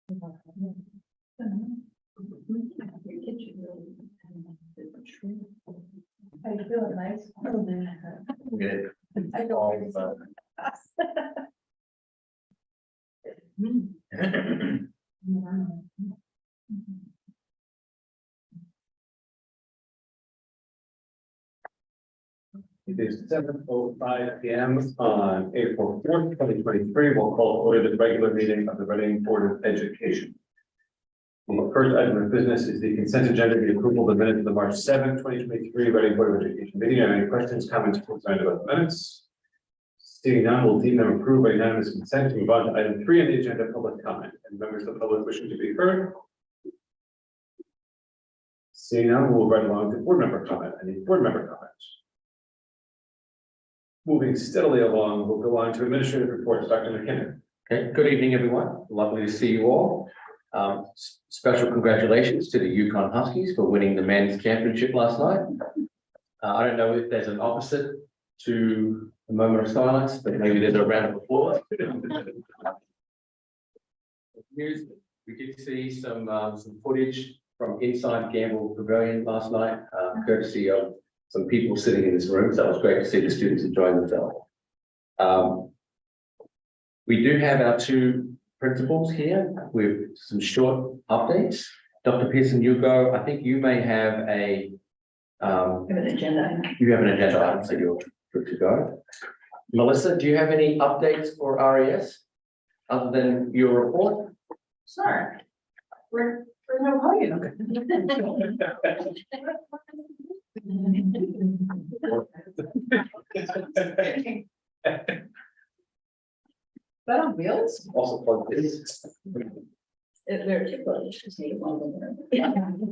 I feel nice. Good. I don't. It is 7:05 p.m. on April 4th, 2023. We'll call to order the regular meeting of the Reading Board of Education. The first item of business is the consent agenda, the approval of the minutes of the March 7th, 2023 Reading Board of Education meeting. Have any questions, comments, concerns about the minutes? Seeing none, we'll deem them approved by unanimous consent to move on to item 3 on the agenda, public comment. And members of the public wishing to be heard. Seeing none, we'll right along to board member comment. Any board member comments? Moving steadily along, we'll go on to administrative reports. Dr. McKinnon. Okay, good evening, everyone. Lovely to see you all. Special congratulations to the Yukon Huskies for winning the men's championship last night. I don't know if there's an opposite to a moment of silence, but maybe there's a round of applause. We did see some footage from inside Gamble Pavilion last night, courtesy of some people sitting in this room. So it was great to see the students enjoying themselves. We do have our two principals here with some short updates. Dr. Pearson, you go. I think you may have a Have an agenda. you have an agenda item, so you're good to go. Melissa, do you have any updates for RES other than your report? Sure. We're no podium. That on wheels? Also plug this. There are two photos, just need one of them.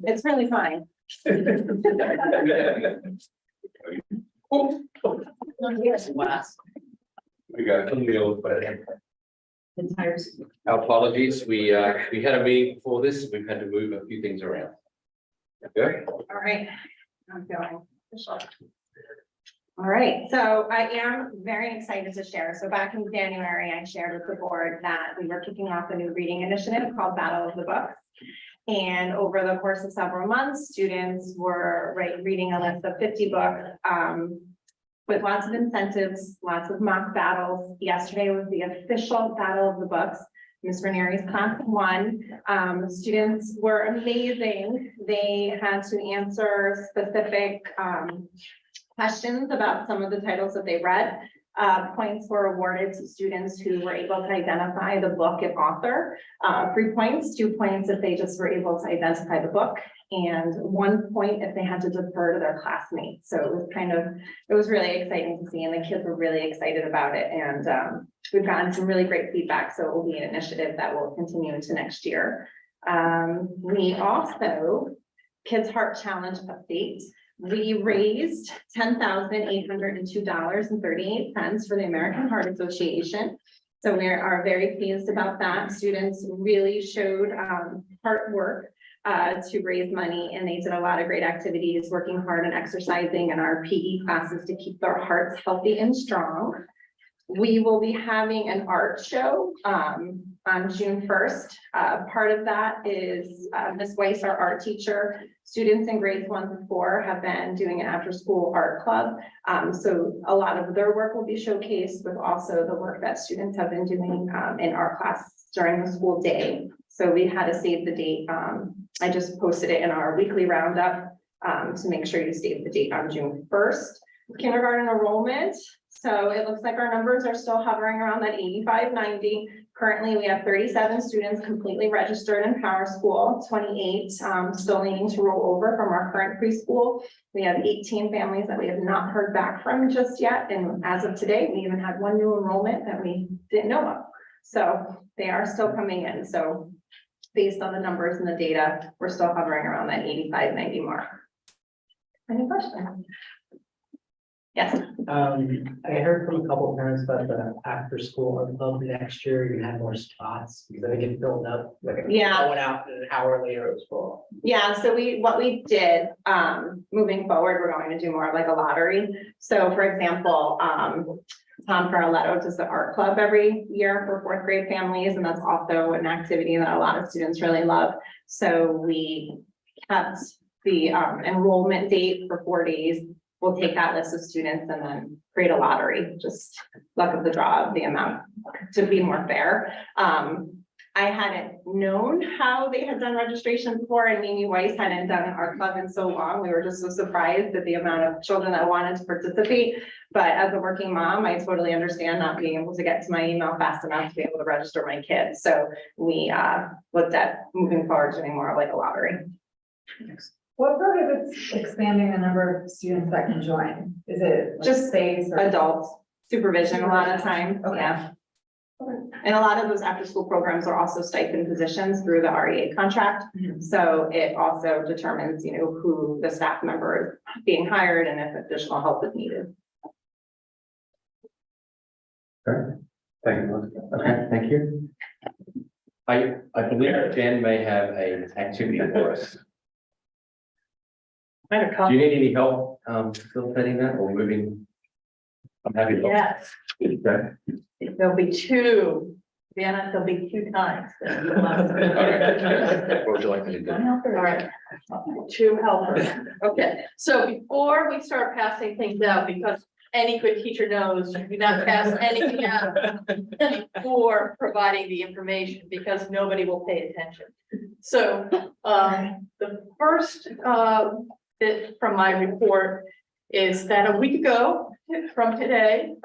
It's really fine. We got some wheels, but Entire. our apologies. We had a meeting before this. We've had to move a few things around. Okay. All right, I'm going. All right, so I am very excited to share. So back in January, I shared with the board that we were kicking off a new reading initiative called Battle of the Books. And over the course of several months, students were reading a list of 50 books with lots of incentives, lots of mock battles. Yesterday was the official Battle of the Books. Ms. Ranieri's class won. Students were amazing. They had to answer specific questions about some of the titles that they read. Points were awarded to students who were able to identify the book and author. 3 points, 2 points if they just were able to identify the book, and 1 point if they had to defer to their classmates. So it was really exciting to see, and the kids were really excited about it. And we've gotten some really great feedback, so it will be an initiative that will continue into next year. We also, Kids Heart Challenge update. We raised $10,802.38 for the American Heart Association. So we are very pleased about that. Students really showed hard work to raise money, and they did a lot of great activities, working hard and exercising in our PE classes to keep their hearts healthy and strong. We will be having an art show on June 1st. Part of that is Ms. Weiss, our art teacher. Students in grades 1 to 4 have been doing an after-school art club. So a lot of their work will be showcased, with also the work that students have been doing in our class during the school day. So we had to save the date. I just posted it in our weekly roundup to make sure you save the date on June 1st. Kindergarten enrollment. So it looks like our numbers are still hovering around that 85-90. Currently, we have 37 students completely registered in Power School, 28 still needing to roll over from our current preschool. We have 18 families that we have not heard back from just yet. And as of today, we even had 1 new enrollment that we didn't know of. So they are still coming in. So based on the numbers and the data, we're still hovering around that 85-90 mark. Any questions? Yes. I heard from a couple of parents about the after school art club next year, you had more spots because I think it filled up. Like Yeah. I went out and an hour later it was full. Yeah, so what we did, moving forward, we're going to do more of like a lottery. So for example, Tom Carletto does the art club every year for fourth grade families, and that's also an activity that a lot of students really love. So we kept the enrollment date for 4 days. We'll take that list of students and then create a lottery, just luck of the draw of the amount to be more fair. I hadn't known how they had done registration before, and Mimi Weiss hadn't done an art club in so long. We were just so surprised at the amount of children that wanted to participate. But as a working mom, I totally understand not being able to get to my email fast enough to be able to register my kids. So we looked at moving forward, doing more like a lottery. What prohibits expanding the number of students that can join? Is it just space or? Adult supervision a lot of time, Okay. yeah. And a lot of those after-school programs are also stipend positions through the REA contract. Mhm. So it also determines, who the staff member is being hired and if additional help is needed. Thank you. Okay, thank you. I believe Jen may have an activity for us. I have a Do couple. you need any help facilitating that or moving? I'm happy to help. Yes, Okay. there'll be two, Vienna, there'll be 2 times. Okay. What would you like me to do? All right, 2 helpers. Okay, so before we start passing things out, because any good teacher knows, you do not pass anything out before providing the information, because nobody will pay attention. So, the first, bit from my report is that a week ago from today,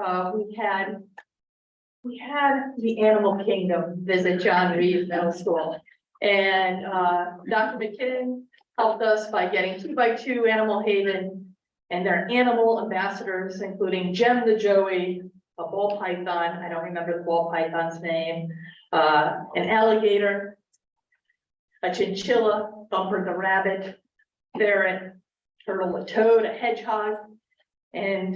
we had the Animal Kingdom visit John Reed Middle School. And Dr. McKinnon helped us by getting 2x2 Animal Haven and their animal ambassadors, including Jem the Joey, a ball python, I don't remember the ball python's name, an alligator, a chinchilla, Bumper the rabbit, ferret, turtle, a toad, a hedgehog. And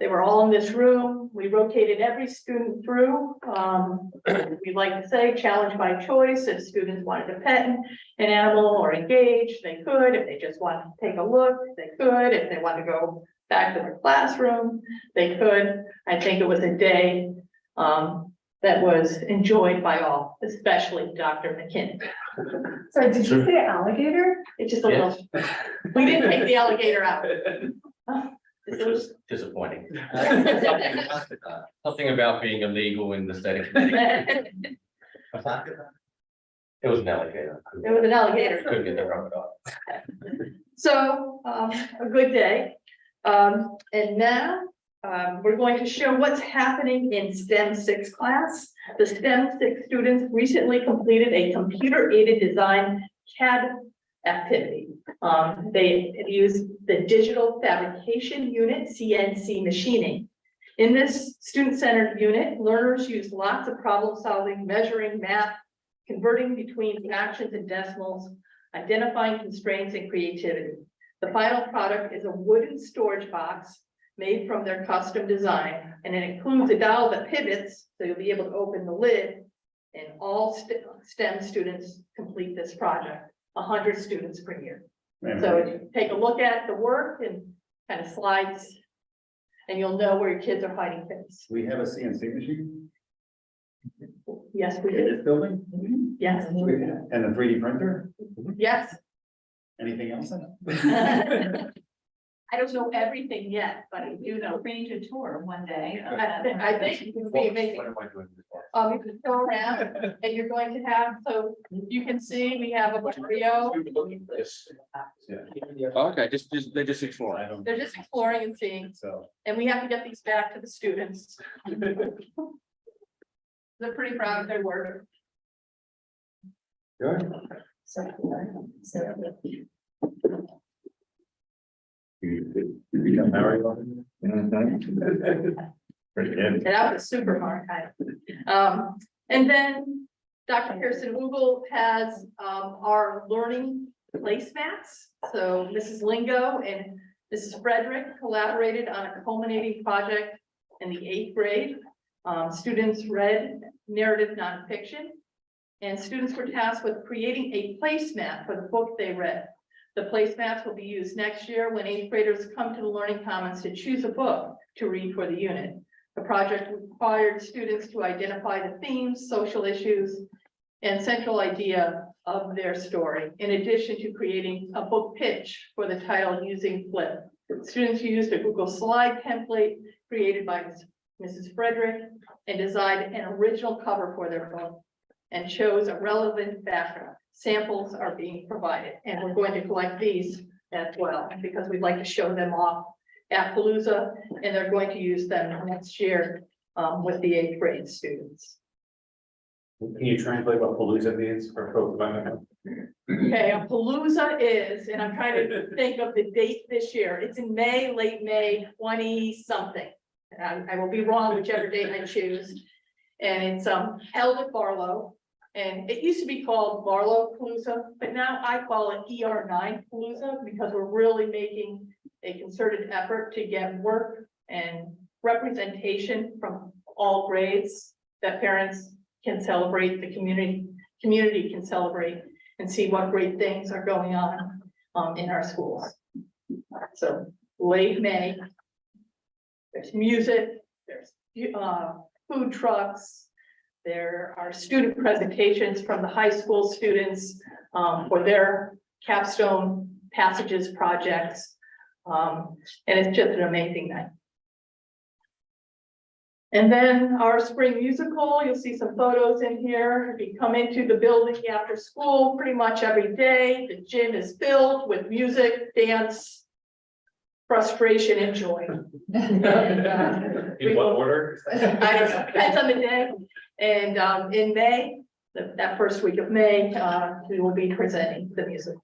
they were all in this room. We rotated every student through. We like to say challenge by choice. If students wanted to pet an animal or engage, they could. If they just wanted to take a look, they could. If they wanted to go back to their classroom, they could. I think it was a day that was enjoyed by all, especially Dr. McKinnon. Sorry, did you say alligator? It's just a little, we didn't take the alligator out. Which was disappointing. Something about being illegal in the state of Connecticut. It was an alligator. It was an alligator. Couldn't get the crocodile. So, a good day. And now, we're going to show what's happening in STEM 6 class. The STEM 6 students recently completed a computer-aided design CAD activity. They used the digital fabrication unit, CNC machining. In this student-centered unit, learners use lots of problem solving, measuring, math, converting between fractions and decimals, identifying constraints and creativity. The final product is a wooden storage box made from their custom design, and it includes a dial that pivots, so you'll be able to open the lid, and all STEM students complete this project, 100 students per year. So if you take a look at the work and kind of slides, and you'll know where your kids are hiding things. We have a CNC machine Yes, we in do. this building Yes, and a 3D printer. yes. Anything else? I don't know everything yet, but I do know. Arrange a tour one day. I think it would be amazing. What am I doing this for? You can go around and you're going to have, so you can see, we have a Rio. Okay, they're just exploring. I don't. They're just exploring and seeing, So. and we have to get these back to the students. They're pretty proud of their work. Good. You become married. Pretty good. And that was super hard. And then Dr. Pearson Google has our learning placemats. So Mrs. Lingo and Mrs. Frederick collaborated on a culminating project in the 8th grade. Students read narrative nonfiction, and students were tasked with creating a placemat for the book they read. The placemats will be used next year when 8th graders come to the Learning Commons to choose a book to read for the unit. The project required students to identify the themes, social issues, and central idea of their story, in addition to creating a book pitch for the title using Flip. Students used a Google slide template created by Mrs. Frederick and designed an original cover for their book and chose a relevant background. Samples are being provided, and we're going to collect these as well, because we'd like to show them off at Palooza, and they're going to use them next year with the 8th grade students. Can you translate what Palooza means for folks? Who might not know? Okay, a Palooza is, and I'm trying to think of the date this year, it's in May, late May, 20-something. I will be wrong whichever date I choose. And it's held at Barlow, and it used to be called Barlow Palooza, but now I call it ER9 Palooza, because we're really making a concerted effort to get work and representation from all grades that parents can celebrate, the community can celebrate, and see what great things are going on in our schools. So late May, there's music, there's food trucks, there are student presentations from the high school students for their capstone passages projects. And it's just an amazing night. And then our spring musical, you'll see some photos in here. If you come into the building after school, pretty much every day, the gym is filled with music, dance, frustration, and joy. In what order? I don't know, depends on the day. And in May, that first week of May, we will be presenting the music.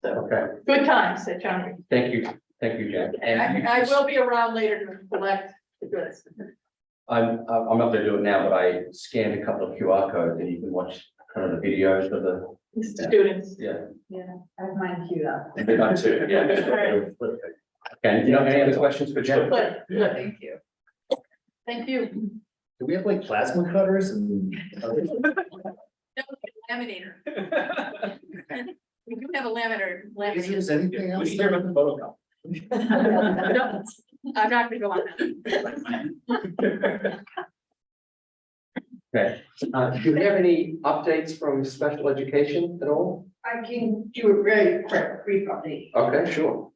So Okay, good times at John. thank you, Jack. And I will be around later to collect the goods. I'm not gonna do it now, but I scanned a couple of QR codes and you can watch kind of the videos of the, Students. yeah. Yeah, I have mine queued up. Mine too, yeah. Okay, you know, any other questions for Jack? Good, good. Thank you. Thank you. Do we have like plasma cutters and? Laminator. We do have a laminator. Is there anything else? We hear about the photocopy. No, I'm not gonna go on that. Okay, do we have any updates from special education at all? I can do a very quick brief update. Okay, sure.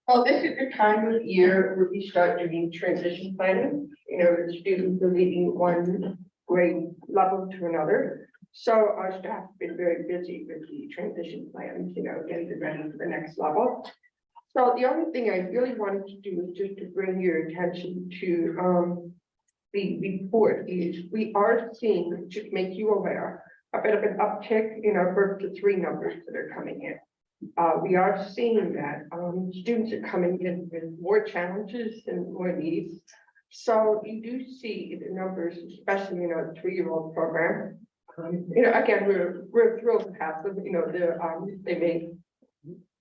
Well, this is the time of year where we start doing transition planning. You know, the students are leaving one grade level to another. So our staff have been very busy with the transition plans, you know, getting them ready for the next level. So the only thing I really wanted to do is just to bring your attention to the report is we are seeing, to make you aware, a bit of an uptick in our birth to 3 numbers that are coming in. We are seeing that students are coming in with more challenges and more needs. So you do see the numbers, especially in our 3-year-old program. You know, again, we're thrilled to have them. You know, they make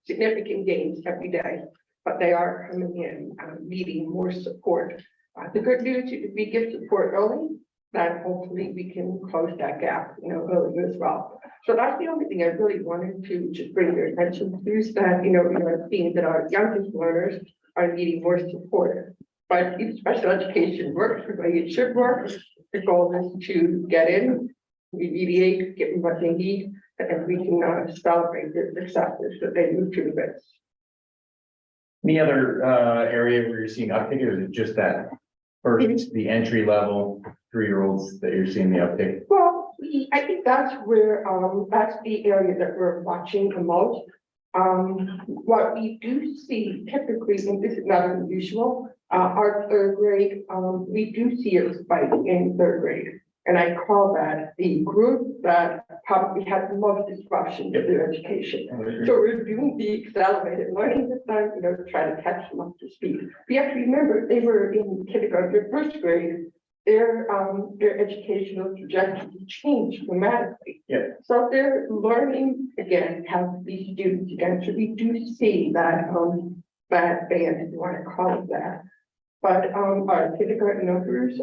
significant gains every day, but they are coming in needing more support. The good news is if we give support early, then hopefully we can close that gap, you know, earlier as well. So that's the only thing I really wanted to just bring your attention to, is that, you know, we are seeing that our youngest learners are needing more support. But if special education works the way it should work, the goal is to get in, remediate, give them what they need, and we can celebrate the successes that they move through with. Any other area where you're seeing uptick, or is it just that first, the entry level 3-year-olds that you're seeing the uptick? Well, I think that's where, that's the area that we're watching the most. What we do see typically, and this is not unusual, our 3rd grade, we do see a spike in 3rd grade. And I call that the group that probably had the most disruption to their education. So we're doing the accelerated learning this time, you know, to try to catch them up to speed. We have to remember they were in kindergarten, 1st grade, their educational trajectory changed dramatically. Yeah. So they're learning again how these students again. So we do see that bad band, if you want to call it that. But our kindergarten numbers,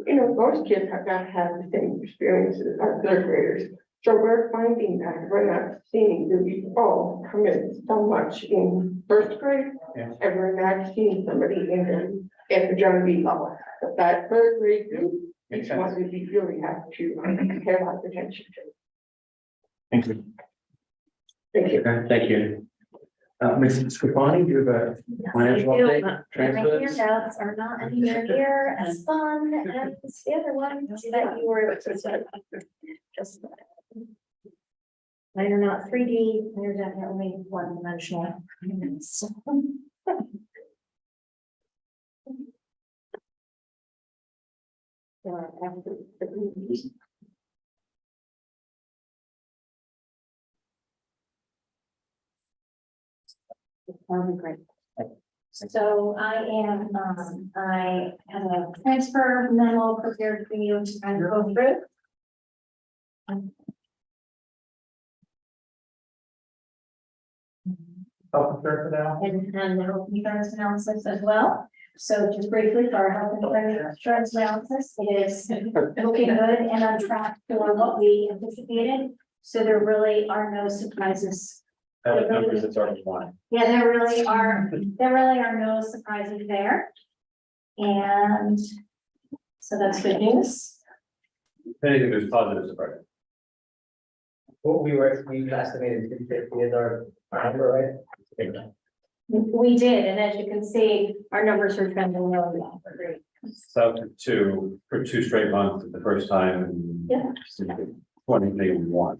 you know, most kids have not had the same experiences as 3rd graders. So we're finding that we're not seeing the people come in so much in first grade. Yeah. And we're not seeing somebody in the John B level. But that third grade group, Makes each sense. one we really have to pay a lot of attention to. Thank you. Thank you. Okay, thank you. Ms. Scrupani, do you have a financial update? My Transfers? handouts are not anywhere near as fun as the other ones that you were just. Mine are not 3D, they're definitely one dimensional. That'll be great. So I have a transfer memo prepared for you to kind of go through. Health insurance now? And the health insurance analysis as well. So just briefly for our health insurance analysis, it is looking good and on track for what we anticipated. So there really are no surprises. Numbers that's already won. Yeah, there really are no surprises there. And so that's good news. If anything, there's positive surprise. What we estimated 250 is our number, right? We did, and as you can see, our numbers are trending really well. So two, for 2 straight months, the first time in. Yeah. 2021.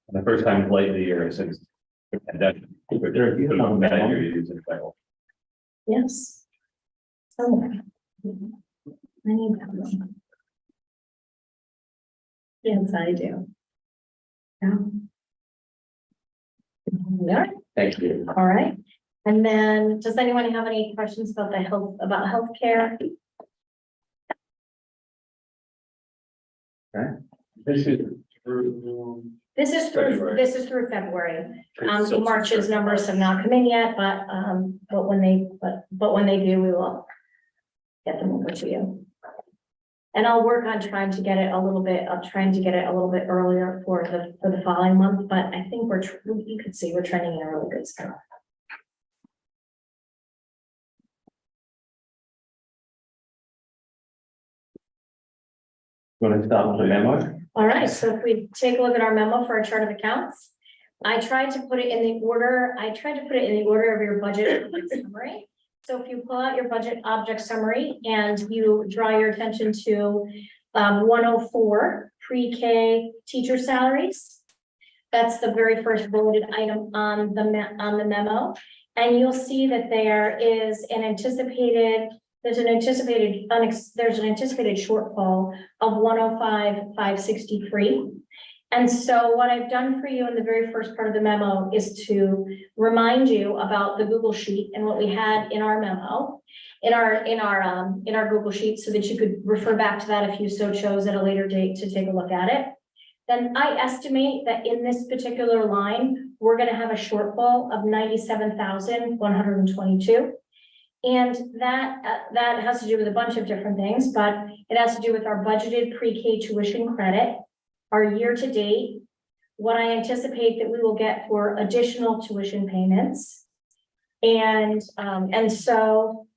The first time late in the year since the pandemic. That year using cycle. Yes. Somewhere. I need that one. Yes, I do. Yeah. Yeah, Thank you. all right. And then, does anyone have any questions about healthcare? This is through. This is through February. March's numbers have not come in yet, but when they do, we will get them over to you. And I'll work on trying to get it a little bit earlier for the following month, but I think you can see we're trending in a really good spot. You want to start with the memo? All right, so if we take a look at our memo for our chart of accounts, I tried to put it in the order of your budget summary. So if you pull out your budget object summary and you draw your attention to 104 pre-K teacher salaries, that's the very first bulleted item on the memo. And you'll see that there's an anticipated shortfall of 105,563. And so what I've done for you in the very first part of the memo is to remind you about the Google Sheet and what we had in our memo, in our Google Sheet, so that you could refer back to that if you so chose at a later date to take a look at it. Then I estimate that in this particular line, we're going to have a shortfall of 97,122. And that has to do with a bunch of different things, but it has to do with our budgeted pre-K tuition credit, our year-to-date, what I anticipate that we will get for additional tuition payments. And so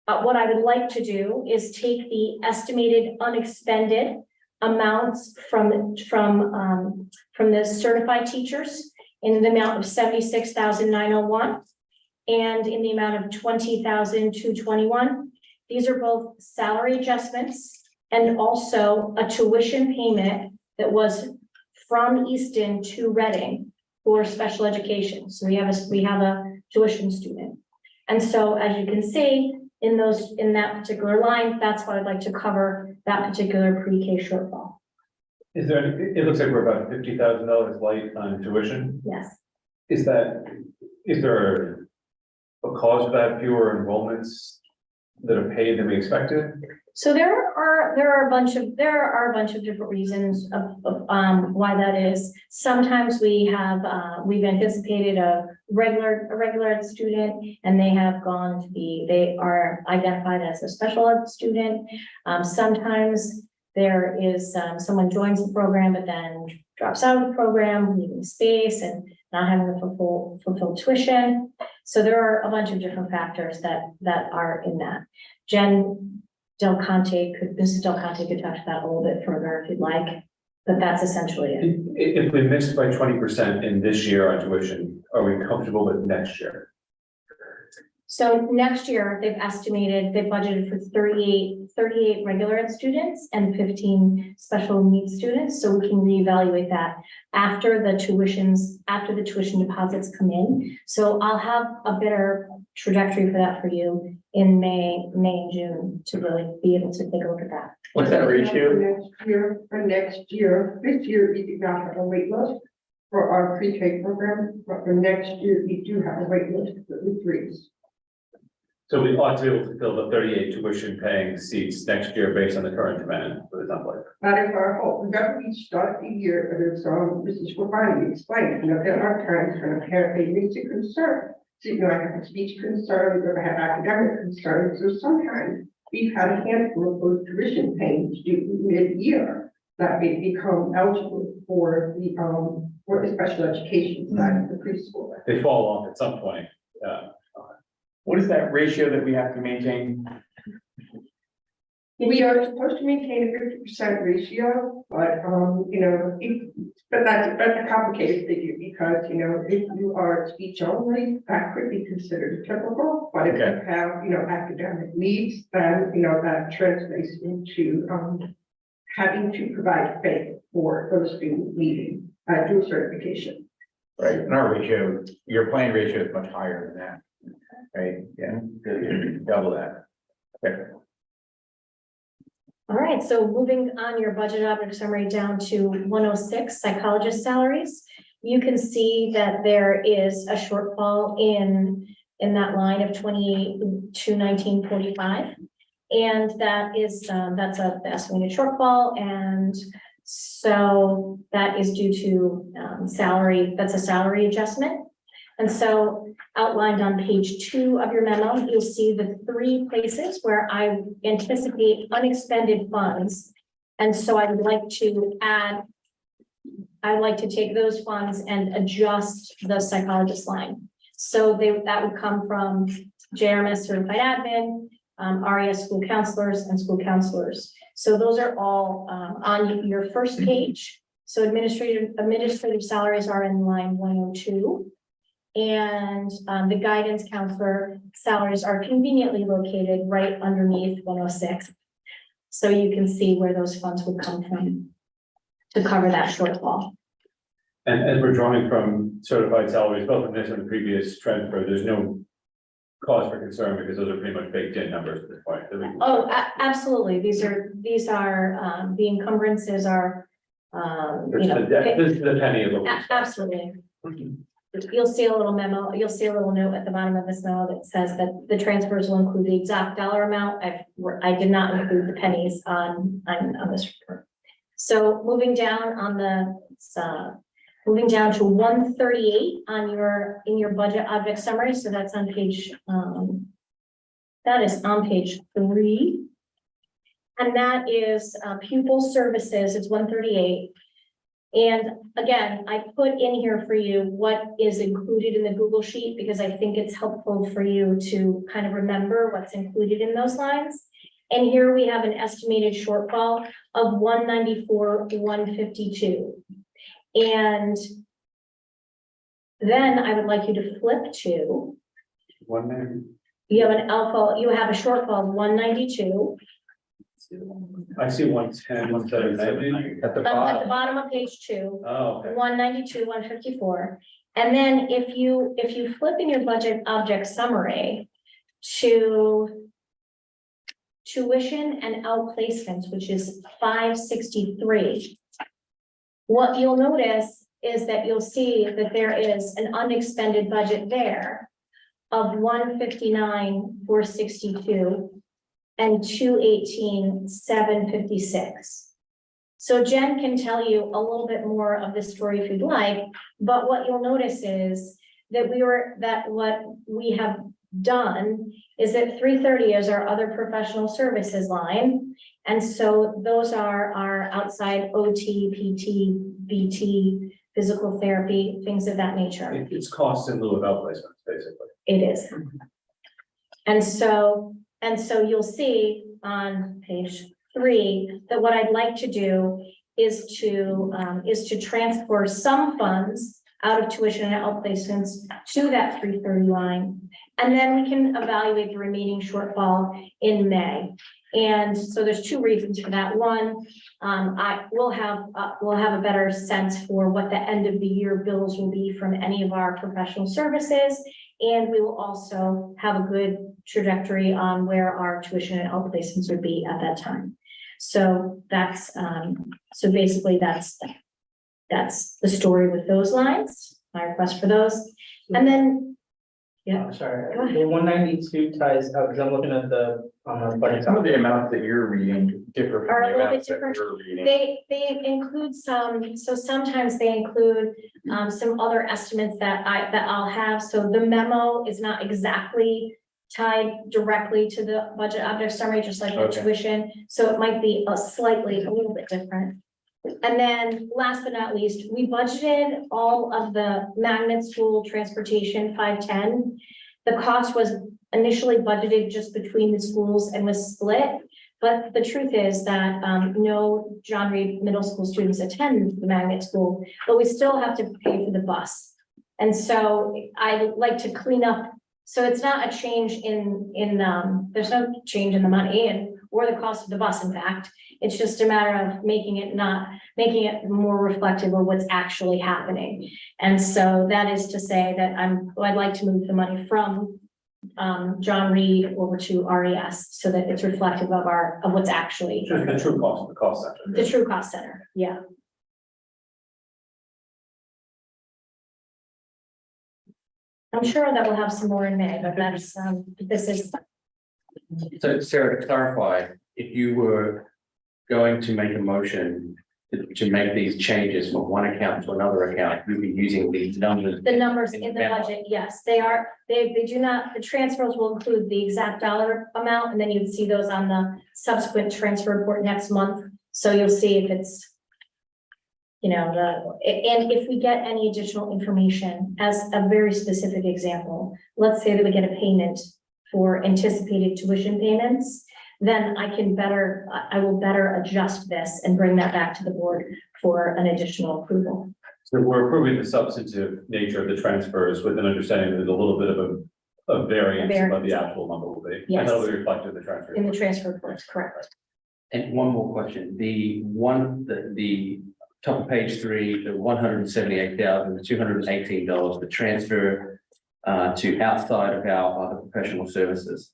what I would like to do is take the estimated unexpended amounts from the certified teachers in the amount of 76,901 and in the amount of 20,221. These are both salary adjustments and also a tuition payment that was from Easton to Reading for special education. So we have a tuition student. And so as you can see in that particular line, that's what I'd like to cover, that particular pre-K shortfall. It looks like we're about $50,000 light on tuition. Yes. Is there a cause for that, fewer enrollments that are paid than we expected? So there are a bunch of different reasons of why that is. Sometimes we've anticipated a regular ed student and they are identified as a special ed student. Sometimes there is, someone joins the program, but then drops out of the program, leaving space and not having the fulfilled tuition. So there are a bunch of different factors that are in that. Mrs. Del Conte could talk to that a little bit further if you'd like, but that's essentially it. If we missed by 20% in this year on tuition, are we comfortable with next year? So next year, they've budgeted for 38 regular ed students and 15 special needs students, so we can reevaluate that after the tuition deposits come in. So I'll have a better trajectory for that for you in May and June to really be able to take a look at that. What's that ratio? For next year, this year we do not have a wait list for our pre-K program, but for next year we do have a wait list for the threes. So we ought to be able to fill the 38 tuition paying seats next year based on the current demand, what does that look like? That is our hope. Whenever we start the year, and it's, this is what finally explained, you know, there are times when a parent may raise a concern. So, you know, I have a speech concern, or I have academic concerns, so sometimes we've had a handful of those tuition paying students mid-year that may become eligible for the special education side of the preschool. They fall off at some point. What is that ratio that we have to maintain? We are supposed to maintain a 50% ratio, but, you know, but that's a complicated figure because, you know, if you are speech only, that could be considered typical. But if you have, you know, academic needs, then, you know, that translates into, having to provide faith for those students needing, dual certification. Right, and our ratio, your plan ratio is much higher than that. Right, yeah, double that. Okay. All right, so moving on your budget object summary down to 106 psychologist salaries. You can see that there is a shortfall in that line of 28,219.45. And that is, that's the estimated shortfall. And so that is due to salary, that's a salary adjustment. And so outlined on page 2 of your memo, you'll see the 3 places where I anticipate unexpended funds. And so I would like to take those funds and adjust the psychologist line. So that would come from JRMS certified admin, RES school counselors and school counselors. So those are all on your first page. So administrative salaries are in line 102. And the guidance counselor salaries are conveniently located right underneath 106. So you can see where those funds would come from to cover that shortfall. And as we're drawing from certified salaries, both in this and the previous transfer, there's no cause for concern because those are pretty much baked in numbers at this point. Oh, absolutely. These are the encumbrances are, This is the penny of the week. absolutely. You'll see a little memo, you'll see a little note at the bottom of this memo that says that the transfers will include the exact dollar amount. I did not include the pennies on this report. So moving down to 138 in your budget object summary. So that's on page, that is on page 3. And that is pupil services, it's 138. And again, I put in here for you what is included in the Google Sheet because I think it's helpful for you to kind of remember what's included in those lines. And here we have an estimated shortfall of 194,152. And then I would like you to flip to, you have a shortfall of 192. I see 110, 170 At the At the bottom. bottom of page 2. Oh, okay. 192, 154. And then if you flip in your budget object summary to tuition and outplacements, which is 563, what you'll notice is that you'll see that there is an unexpended budget there of 159,462 and 218,756. So Jen can tell you a little bit more of the story if you'd like, but what you'll notice is that what we have done is that 330 is our other professional services line. And so those are our outside OT, PT, BT, physical therapy, things of that nature. It's costs in lieu of outplacements, basically. It is. And so you'll see on page 3 that what I'd like to do is to transfer some funds out of tuition and outplacements to that 330 line. And then we can evaluate the remaining shortfall in May. And so there's 2 reasons for that. One, we'll have a better sense for what the end of the year bills will be from any of our professional services. And we will also have a good trajectory on where our tuition and outplacements would be at that time. So that's, so basically that's the story with those lines, my request for those. And then, yeah, I'm sorry, Go ahead. the 192 ties out, because I'm looking at the, budget. Some of the amounts that you're reading differ Are a from the little bit amounts that different. we're reading. they include some, so sometimes they include some other estimates that I'll have. So the memo is not exactly tied directly to the budget object summary, just like the Okay. tuition. So it might be a little bit different. And then last but not least, we budgeted all of the magnet school transportation 510. The cost was initially budgeted just between the schools and was split. But the truth is that no John Reed Middle School students attend the magnet school, but we still have to pay for the bus. And so I like to clean up. So it's not a change there's no change in the money or the cost of the bus, in fact. It's just a matter of making it more reflective of what's actually happening. And so that is to say that I'd like to move the money from John Reed over to RES so that it's reflective of what's actually Just the true cost of the cost center. the true cost center. Yeah. I'm sure that we'll have some more in May, but that's, this is, So Sarah, to clarify, if you were going to make a motion to make these changes from one account to another account, you'd be using these numbers. the numbers in in the memo. budget, yes, they are, they do not, the transfers will include the exact dollar amount, and then you'd see those on the subsequent transfer report next month. So you'll see if it's, and if we get any additional information, as a very specific example, let's say that we get a payment for anticipated tuition payments, then I will better adjust this and bring that back to the board for an additional approval. So we're approving the substantive nature of the transfers with an understanding that there's a little bit of a variance of what the actual number will be. Yes. And that'll be reflected in the transfer. In the transfer reports, correct. And one more question, the top of page 3, the $178,218, the transfer to outside of our other professional services.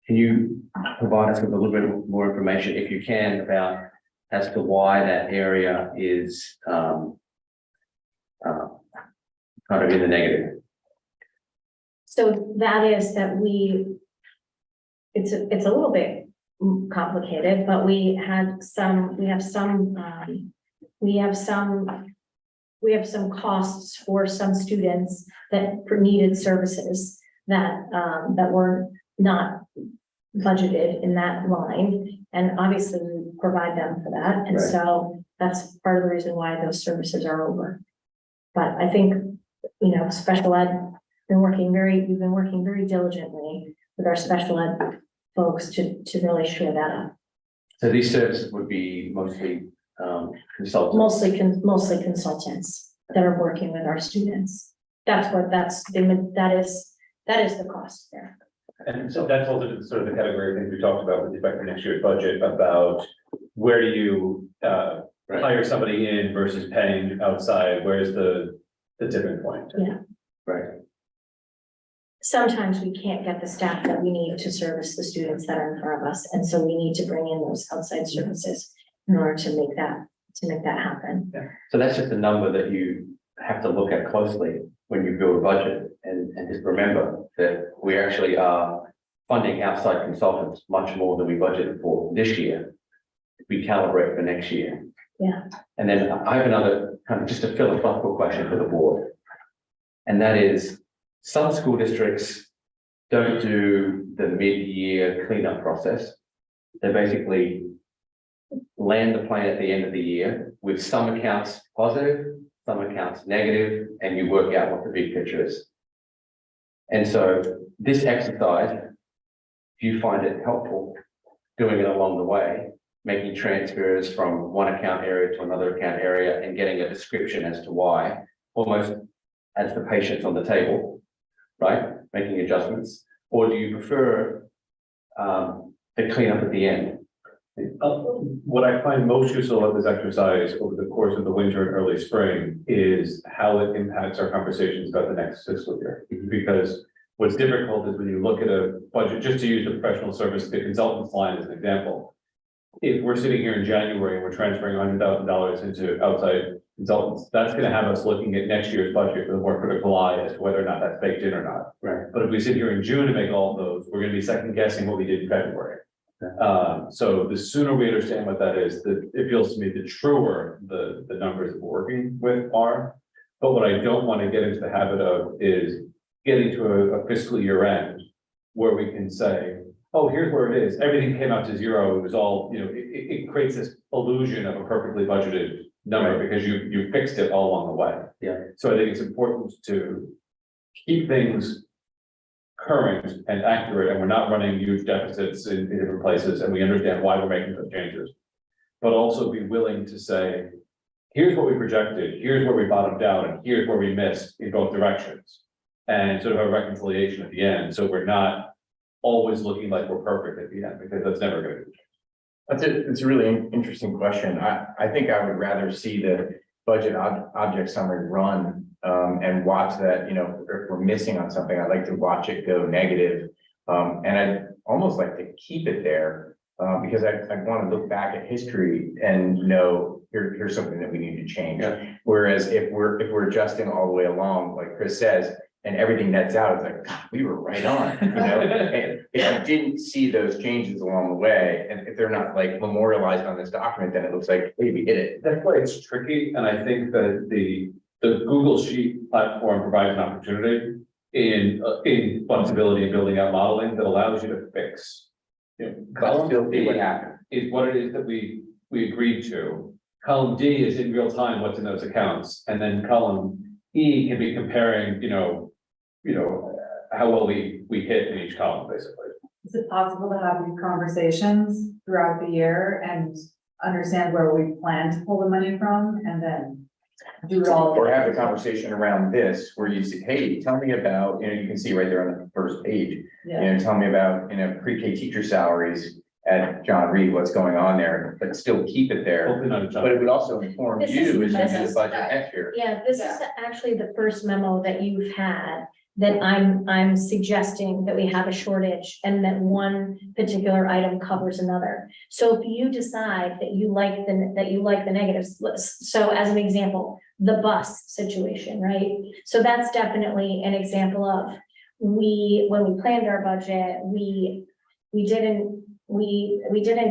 Can you provide us with a little bit more information, if you can, about as to why that area is kind of in the negative? So that is that it's a little bit complicated, but we have some costs for some students that needed services that were not budgeted in that line. And obviously we provide them for that. And Right. so that's part of the reason why those services are over. But I think, special ed, we've been working very diligently with our special ed folks to really shore that up. So these services would be mostly consultants. Mostly consultants that are working with our students. That is the cost there. And so that falls into sort of the category of things we talked about with respect to next year's budget, about where do you hire somebody in versus paying outside? Where's the tipping point? Yeah. Right. Sometimes we can't get the staff that we need to service the students that are in front of us, and so we need to bring in those outside services in order to make that happen. So that's just a number that you have to look at closely when you build a budget, and just remember that we actually are funding outside consultants much more than we budgeted for this year. We calibrate for next year. Yeah. And then I have another kind of just a philosophical question for the board. And that is, some school districts don't do the mid-year cleanup process. They basically land the plan at the end of the year with some accounts positive, some accounts negative, and you work out what the big picture is. And so this exercise, if you find it helpful, doing it along the way, making transfers from one account area to another account area and getting a description as to why, almost as the patient's on the table, right? Making adjustments, or do you prefer the cleanup at the end? What I find most useful of this exercise over the course of the winter and early spring is how it impacts our conversations about the next fiscal year. Because what's difficult is when you look at a budget, just to use the professional service, the consultants line as an example. If we're sitting here in January and we're transferring $100,000 into outside consultants, that's gonna have us looking at next year's budget with a more critical eye as to whether or not that's baked in or not. Right. But if we sit here in June and make all of those, we're gonna be second guessing what we did in February. So the sooner we understand what that is, it feels to me the truer the numbers that we're working with are. But what I don't want to get into the habit of is getting to a fiscal year end where we can say, oh, here's where it is. Everything came out to zero. It was all, it creates this illusion of a perfectly budgeted number because you fixed it all along the way. Yeah. So I think it's important to keep things current and accurate, and we're not running huge deficits in different places, and we understand why we're making those changes. But also be willing to say, here's what we projected, here's where we bottomed out, and here's where we missed in both directions. And sort of a reconciliation at the end, so we're not always looking like we're perfect at the end, because that's never gonna be. That's it. It's a really interesting question. I think I would rather see the budget object summary run and watch that, if we're missing on something, I'd like to watch it go negative. And I'd almost like to keep it there because I want to look back at history and know here's something that we need to change. Yeah. Whereas if we're adjusting all the way along, like Chris says, and everything nets out, it's like, God, we were right on, And if I didn't see those changes along the way, and if they're not like memorialized on this document, then it looks like, hey, we did it. That's why it's tricky, and I think that the Google Sheet platform provides an opportunity in flexibility and building out modeling that allows you to fix. Column Still see what D happened. is what it is that we agreed to. Column D is in real time what's in those accounts, and then column E can be comparing, how well we hit in each column, basically. Is it possible to have these conversations throughout the year and understand where we plan to pull the money from and then do it all? Or have a conversation around this where you say, hey, tell me about, you can see right there on the first page, Yeah. tell me about, pre-K teacher salaries at John Reed, what's going on there, but still keep it there. Hopefully not a But it would also inform This you is- as you do this the budget next year. Yeah, this is actually the first memo that you've had that I'm suggesting that we have a shortage and that one particular item covers another. So if you decide that you like the negatives, so as an example, the bus situation, right? So that's definitely an example of when we planned our budget, we didn't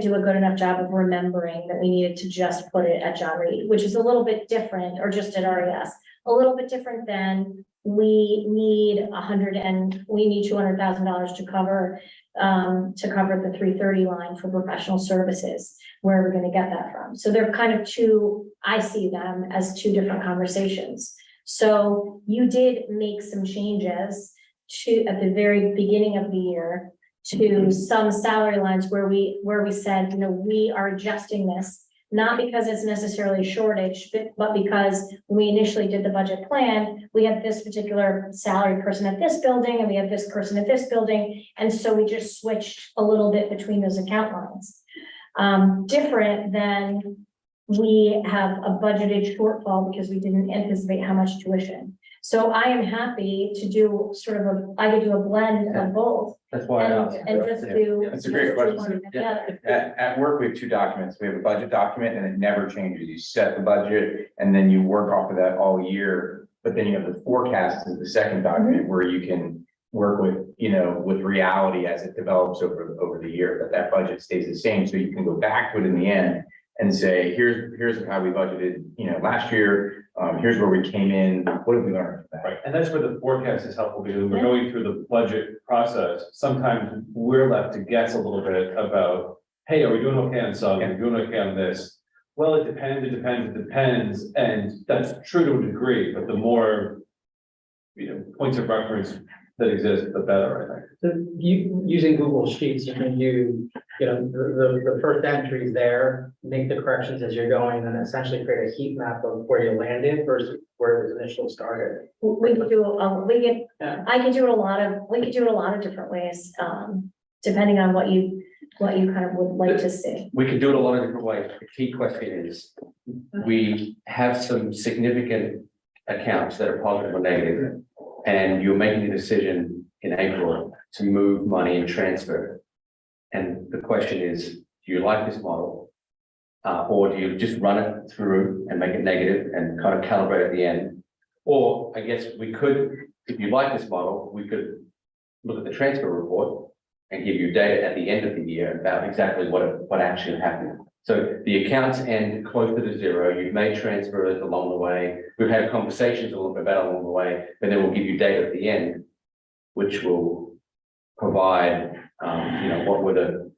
do a good enough job of remembering that we needed to just put it at John Reed, which is a little bit different, or just at RES, a little bit different than we need $200,000 to cover the 330 line for professional services. Where are we gonna get that from? So they're kind of I see them as two different conversations. So you did make some changes at the very beginning of the year to some salary lines where we said, we are adjusting this, not because it's necessarily a shortage, but because when we initially did the budget plan, we had this particular salary person at this building and we had this person at this building. And so we just switched a little bit between those account lines. Different than we have a budgeted shortfall because we didn't anticipate how much tuition. So I am happy to do I could do a blend of both. That's why I asked. And just do. That's a great question. just do one together. At work, we have two documents. We have a budget document and it never changes. You set the budget and then you work off of that all year. But then you have the forecast as the second document where you can work with, with reality as it develops over the year, but that budget stays the same. So you can go back to it in the end and say, here's how we budgeted, last year, here's where we came in, what have we learned from that? Right, and that's where the forecast is helpful, because when we're going through the budget process, sometimes we're left to guess a little bit about, hey, are we doing okay on some, are we doing okay on this? Well, it depends, and that's true to a degree, but the more, points of reference that exist, the better, I think. So using Google Sheets, you can do, the first entries there, make the corrections as you're going, and essentially create a heat map of where you landed versus where it was initially started. We could do, Yeah. I could do it we could do it a lot of different ways, depending on what you kind of would like to see. We can do it a lot of different ways. The key question is, we have some significant accounts that are positive or negative, and you're making a decision in April to move money and transfer. And the question is, do you like this model? Or do you just run it through and make it negative and kind of calibrate at the end? Or I guess we could, if you like this model, we could look at the transfer report and give you data at the end of the year about exactly what actually happened. So the accounts end closer to zero, you've made transfers along the way, we've had conversations a little bit about along the way, and then we'll give you data at the end, which will provide, what were the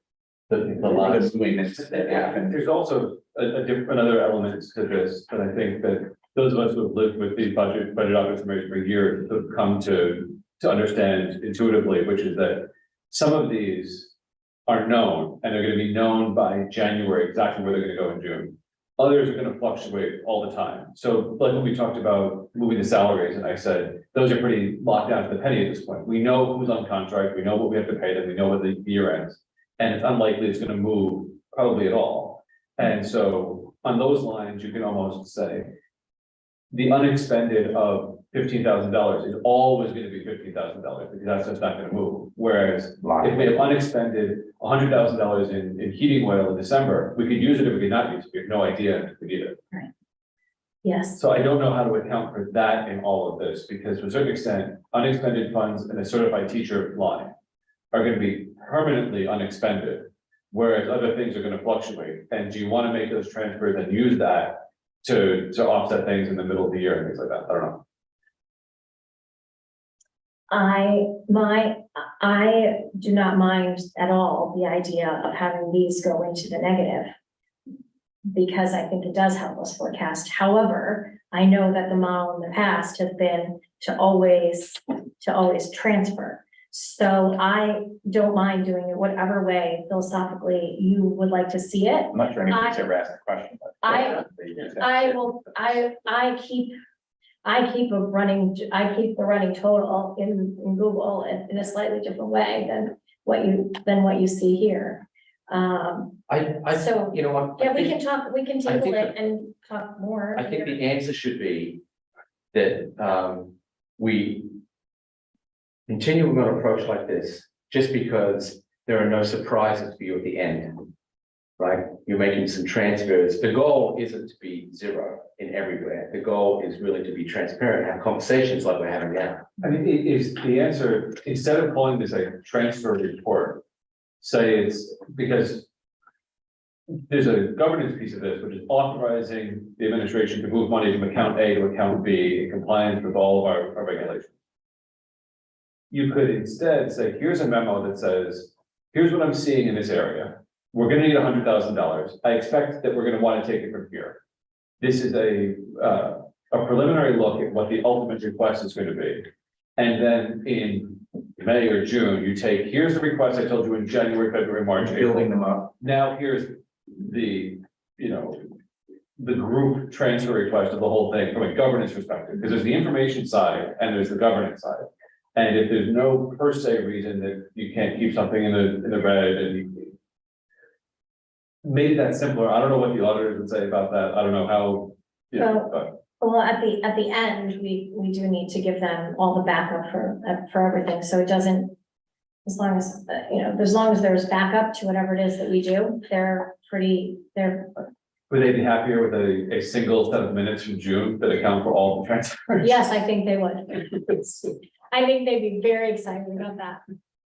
last swings that happened. There's also another element to this, that I think that those of us who have lived with the budget optimization for a year have come to understand intuitively, which is that some of these are known, and they're gonna be known by January, exactly where they're gonna go in June. Others are gonna fluctuate all the time. So like when we talked about moving the salaries, and I said, those are pretty locked down to the penny at this point. We know who's on contract, we know what we have to pay them, we know what the year ends. And it's unlikely it's gonna move probably at all. And so on those lines, you can almost say the unexpended of $15,000 is always gonna be $15,000, because that's just not gonna move. Whereas if we have unexpended $100,000 in heating oil in December, we could use it, or we could not use it. We have no idea if we need it. Yes, So I don't know how to account for that in all of this, because to a certain extent, unexpended funds in a certified teacher line are gonna be permanently unexpended, whereas other things are gonna fluctuate. And do you wanna make those transfers and use that to offset things in the middle of the year and things like that? I don't know. I do not mind at all the idea of having these go into the negative, because I think it does help us forecast. However, I know that the model in the past has been to always transfer. So I don't mind doing it whatever way philosophically you would like to see it. I'm not sure anybody's ever asked the question. but- I keep the running total in Google in a slightly different way than what you see here. So, You know what? yeah, we can table think it and talk more. I think later. the answer should be that, we continue with an approach like this, just because there are no surprises for you at the end. Right? You're making some transfers. The goal isn't to be zero in everywhere. The goal is really to be transparent, have conversations like we're having now. I mean, is the answer, instead of calling this a transfer report, say it's because there's a governance piece of this, which is authorizing the administration to move money from account A to account B in compliance with all of our regulations. You could instead say, here's a memo that says, here's what I'm seeing in this area. We're gonna need $100,000. I expect that we're gonna want to take it from here. This is a preliminary look at what the ultimate request is going to be. And then in May or June, you take, here's the request I told you in January, February, March, April. Building them up. Now here's the group transfer request of the whole thing from a governance perspective, because there's the information side and there's the governance side. And if there's no per se reason that you can't keep something in the red, and you made that simpler. I don't know what the auditors would say about that. I don't know how, Well, at the end, we do need to give them all the backup for everything, so it doesn't, as long as there's backup to whatever it is that we do, would they be happier with a single set of minutes from June that account for all the transfers? yes, I think they would. I think they'd be very excited about that.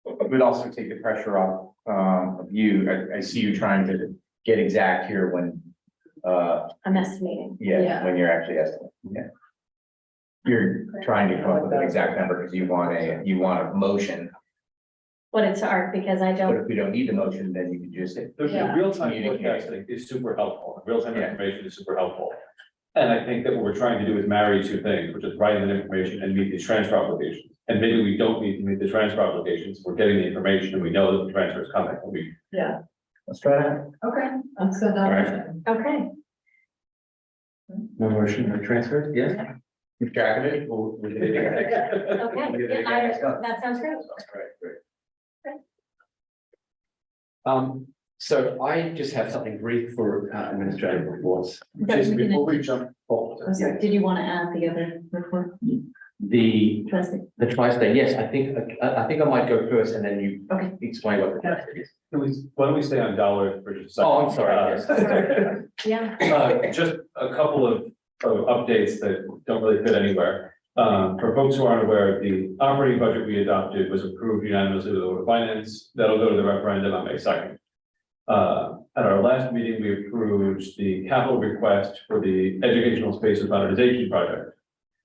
It would also take the pressure off of you. I see you trying to get exact here when I'm estimating. yeah, when you're actually estimating, yeah. You're trying to come up with an exact number because you want a motion, But it's hard because I but don't, if we don't need the motion, then you can just. The Yeah. real-time Communicate. forecasting is super helpful, real-time Yeah. information is super helpful. And I think that what we're trying to do is marry two things, which is writing the information and meet these transfer obligations. And maybe we don't need to meet the transfer obligations, we're getting the information and we know that the transfer is coming, and we. Yeah, Let's try that. okay, let's send out. Alright. motion. okay, No motion, no transfer, yes? Keep track of it. We'll get it again next- okay, we'll get it yeah, again next month. that sounds great. All right, great. So I just have something brief for administrative reports. Just before we jump forward. Did you want to add the other report? The Trustee. tri-state, yes, I think I might go first and then you Okay. explain what the tri-state is. Why don't we stay on dollars for just a second? Oh, I'm sorry, yes. Yeah, Just a couple of updates that don't really fit anywhere. For folks who aren't aware, the operating budget we adopted was approved unanimously with the Board of Finance. That'll go to the referendum on May 2nd. At our last meeting, we approved the capital request for the Educational Spaces Modernization Project.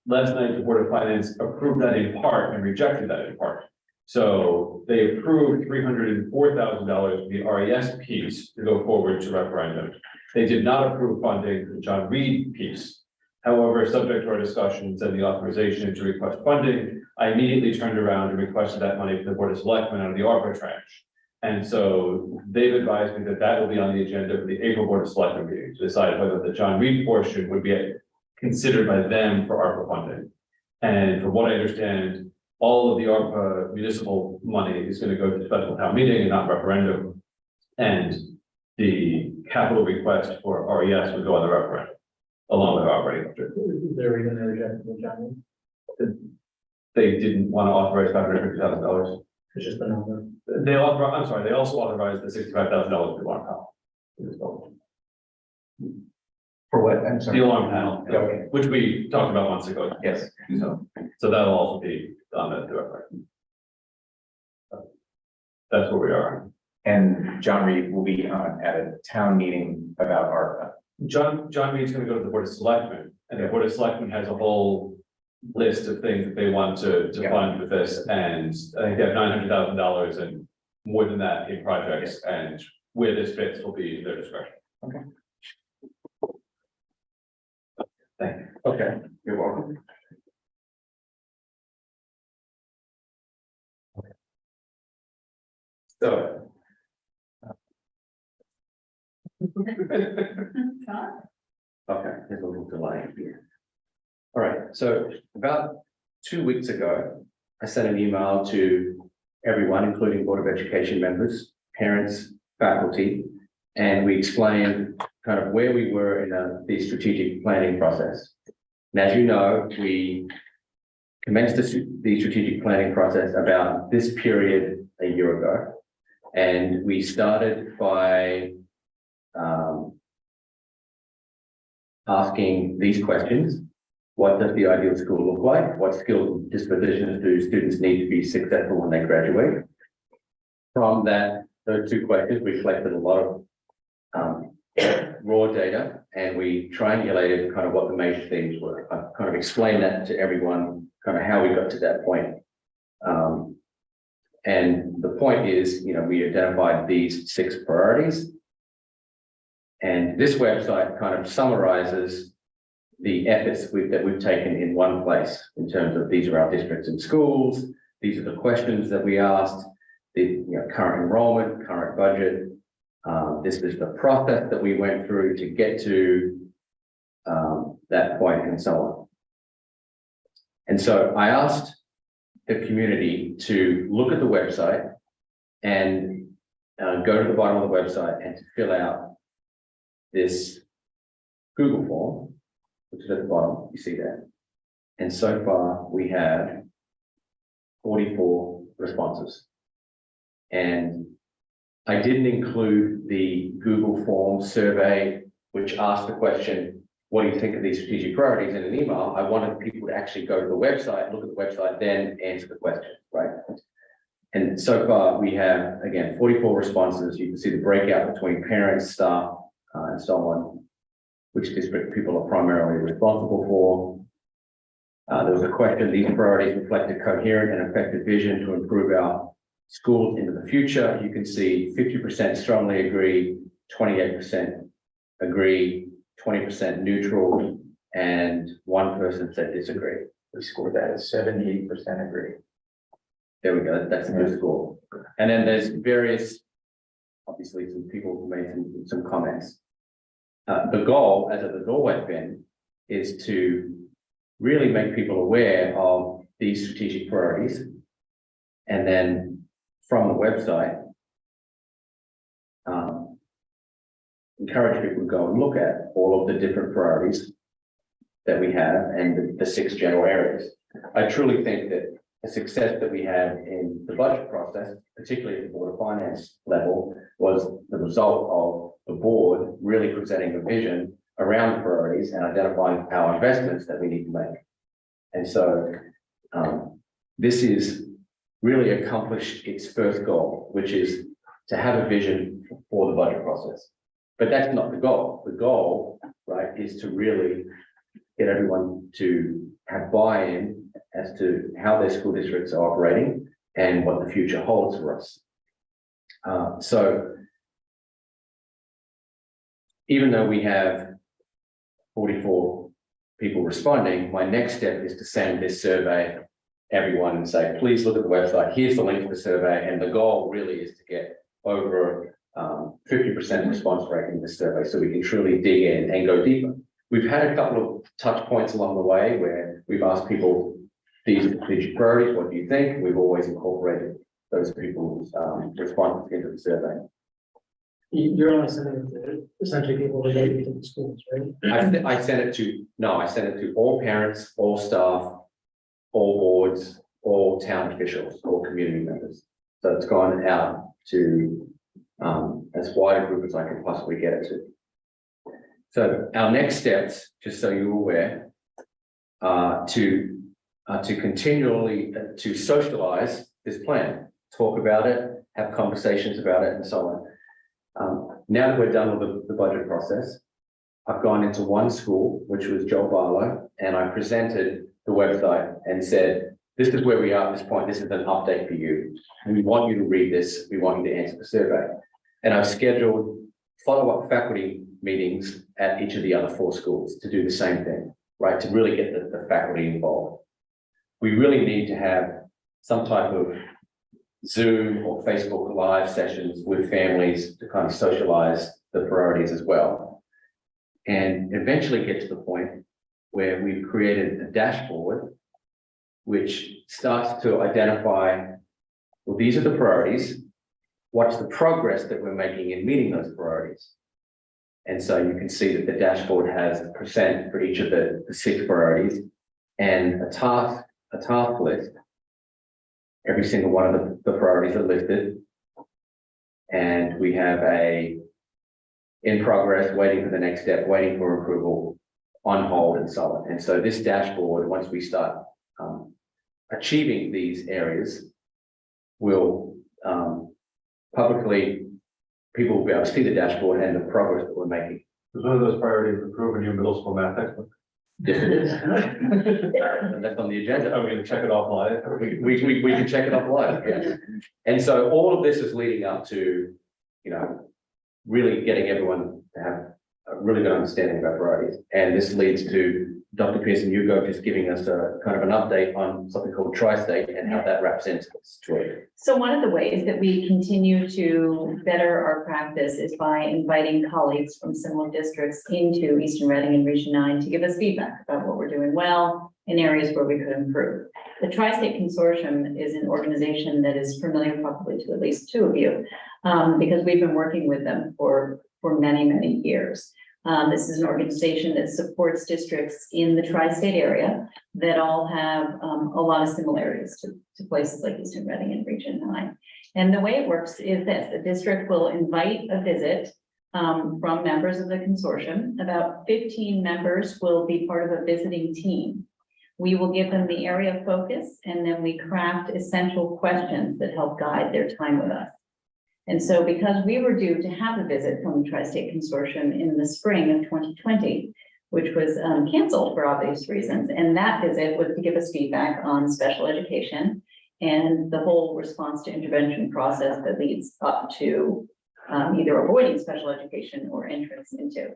Last night, the Board of Finance approved that in part and rejected that in part. So they approved $304,000 for the RES piece to go forward to referendum. They did not approve funding for the John Reed piece. However, subject to our discussions and the authorization to request funding, I immediately turned around and requested that money from the Board of Selectmen out of the ARPA tranche. And so they've advised me that that will be on the agenda for the April Board of Selectmen meeting to decide whether the John Reed portion would be considered by them for ARPA funding. And from what I understand, all of the ARPA municipal money is going to go to special town meeting and not referendum. And the capital request for RES would go on the referendum, along with our operating budget. They're even rejecting the Johnny, They didn't want to authorize $550,000. it's just the number. They also authorized the $65,000 for alarm panel. For what? I'm The sorry. alarm panel, Okay. which we talked about months ago. Yes. So that'll also be on the referendum. That's where we are. And John Reed will be on at a town meeting about ARPA. John Reed's gonna go to the Board of Selectmen, and the Board of Selectmen has a whole list of things that they want to Yeah. fund with this, and I think they have $900,000 and more than that in projects, and where this fits will be their discretion. Okay. Thank you. Okay, you're welcome. So, Okay, there's a little delay here. All right, so about 2 weeks ago, I sent an email to everyone, including Board of Education members, parents, faculty, and we explained kind of where we were in the strategic planning process. And as you know, we commenced the strategic planning process about this period a year ago. And we started by asking these questions. What does the ideal school look like? What skills and dispositions do students need to be successful when they graduate? From that, those two questions, we collected a lot of raw data, and we triangulated kind of what the major themes were. I kind of explained that to everyone, kind of how we got to that point. And the point is, we identified these 6 priorities. And this website kind of summarizes the efforts that we've taken in one place in terms of these are our districts and schools. These are the questions that we asked, the current enrollment, current budget. This is the process that we went through to get to that point and so on. And so I asked the community to look at the website and go to the bottom of the website and to fill out this Google form, which is at the bottom, you see that. And so far we have 44 responses. And I didn't include the Google form survey, which asked the question, what do you think of these strategic priorities in an email? I wanted people to actually go to the website, look at the website, then answer the question, right? And so far we have, again, 44 responses. You can see the breakout between parents, staff, and so on. which district people are primarily responsible for. There was a question, these priorities reflect a coherent and effective vision to improve our schools into the future. You can see 50% strongly agree, 28% agree, 20% neutral, and one person said disagree. We scored that as 78% agree. There we go, that's a good score. And then there's various, obviously, some people who made some comments. The goal, as it has always been, is to really make people aware of these strategic priorities. And then from the website, encourage people to go and look at all of the different priorities that we have and the 6 general areas. I truly think that the success that we had in the budget process, particularly at the Board of Finance level, was the result of the board really presenting a vision around the priorities and identifying our investments that we need to make. And so this is really accomplished its first goal, which is to have a vision for the budget process. But that's not the goal. The goal, right, is to really get everyone to have buy-in as to how their school districts are operating and what the future holds for us. So even though we have 44 people responding, my next step is to send this survey everyone and say, please look at the website. Here's the link to the survey. And the goal really is to get over 50% response rate in this survey so we can truly dig in and go deeper. We've had a couple of touch points along the way where we've asked people, these are strategic priorities, what do you think? We've always incorporated those people's responses into the survey. You're only sending it to essentially people related to the schools, right? I sent it to all parents, all staff, all boards, all town officials, all community members. So it's gone out to as wide a group as I can possibly get it to. So our next steps, just so you're aware, to continually to socialize this plan, talk about it, have conversations about it, and so on. Now that we're done with the budget process, I've gone into one school, which was Joel Barlow, and I presented the website and said, this is where we are at this point. This is an update for you. We want you to read this. We want you to answer the survey. And I've scheduled follow-up faculty meetings at each of the other 4 schools to do the same thing, right? To really get the faculty involved. We really need to have some type of Zoom or Facebook Live sessions with families to kind of socialize the priorities as well. And eventually get to the point where we've created a dashboard which starts to identify, well, these are the priorities. What's the progress that we're making in meeting those priorities? And so you can see that the dashboard has a percent for each of the 6 priorities and a task list. Every single one of the priorities are listed. And we have a in progress, waiting for the next step, waiting for approval, on hold, and so on. And so this dashboard, once we start achieving these areas, will publicly, people will be able to see the dashboard and the progress that we're making. Was one of those priorities improve a new middle school math textbook? Yes, it is. And that's on the agenda. Are we going to check it off live? We can check it off live, yes. And so all of this is leading up to, you know, really getting everyone to have a really good understanding about priorities. And this leads to Dr. Pearson Hugo just giving us a kind of an update on something called Tri-State and how that wraps into this story. So one of the ways that we continue to better our practice is by inviting colleagues from similar districts into Eastern Reading and Region 9 to give us feedback about what we're doing well in areas where we could improve. The Tri-State Consortium is an organization that is familiar probably to at least 2 of you, because we've been working with them for many, many years. This is an organization that supports districts in the tri-state area that all have a lot of similarities to places like Eastern Reading and Region 9. And the way it works is this: the district will invite a visit from members of the consortium. About 15 members will be part of a visiting team. We will give them the area of focus, and then we craft essential questions that help guide their time with us. And so because we were due to have a visit from the Tri-State Consortium in the spring of 2020, which was canceled for obvious reasons, and that visit was to give us feedback on special education and the whole response to intervention process that leads up to either avoiding special education or entrance into.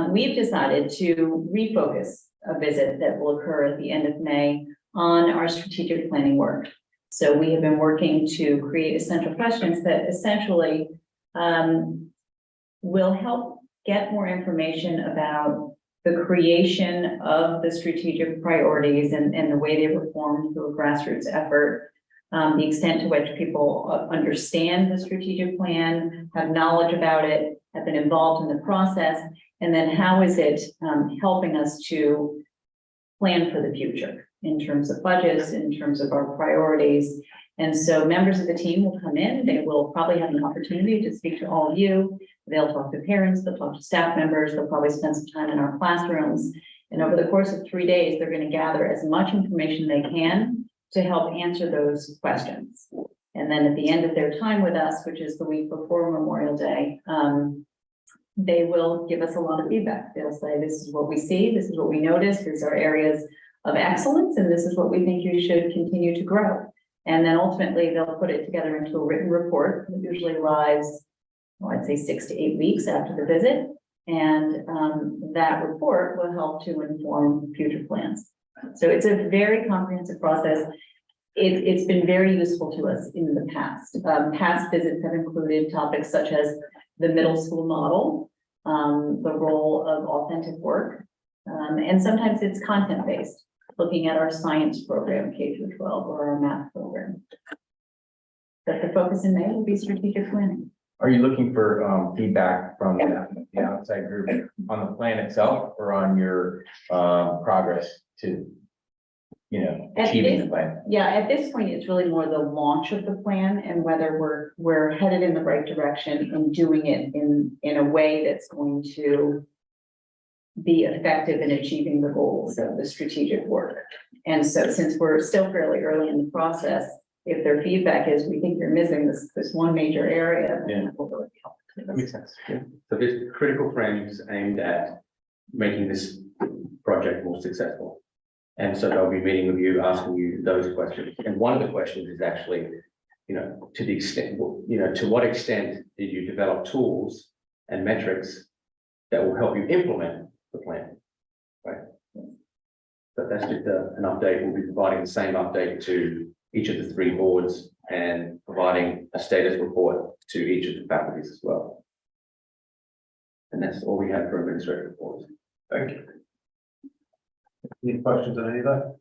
We've decided to refocus a visit that will occur at the end of May on our strategic planning work. So we have been working to create essential questions that essentially will help get more information about the creation of the strategic priorities and the way they were formed through a grassroots effort, the extent to which people understand the strategic plan, have knowledge about it, have been involved in the process, and then how is it helping us to plan for the future in terms of budgets, in terms of our priorities. And so members of the team will come in, they will probably have an opportunity to speak to all of you. They'll talk to parents, they'll talk to staff members, they'll probably spend some time in our classrooms. And over the course of 3 days, they're going to gather as much information they can to help answer those questions. And then at the end of their time with us, which is the week before Memorial Day, they will give us a lot of feedback. They'll say, this is what we see, this is what we noticed, these are areas of excellence, and this is what we think you should continue to grow. And then ultimately, they'll put it together into a written report that usually arrives, well, I'd say 6 to 8 weeks after the visit. And that report will help to inform future plans. So it's a very comprehensive process. It's been very useful to us in the past. Past visits have included topics such as the middle school model, the role of authentic work, and sometimes it's content-based, looking at our science program, K through 12, or our math program. But the focus in May will be strategic planning. Are you looking for feedback from the outside group on the plan itself or on your progress to, achieving the plan? Yeah, at this point, it's really more the launch of the plan and whether we're headed in the right direction and doing it in a way that's going to be effective in achieving the goals of the strategic work. And so since we're still fairly early in the process, if their feedback is, we think you're missing this one major area, then that will really help. That makes sense. Yeah. So there's critical frames aimed at making this project more successful. And so they'll be meeting with you, asking you those questions. And one of the questions is actually, to the extent, to what extent did you develop tools and metrics that will help you implement the plan, right? But that's just an update. We'll be providing the same update to each of the 3 boards and providing a status report to each of the faculties as well. And that's all we have for administrative reports. Thank you. Any questions on any of that?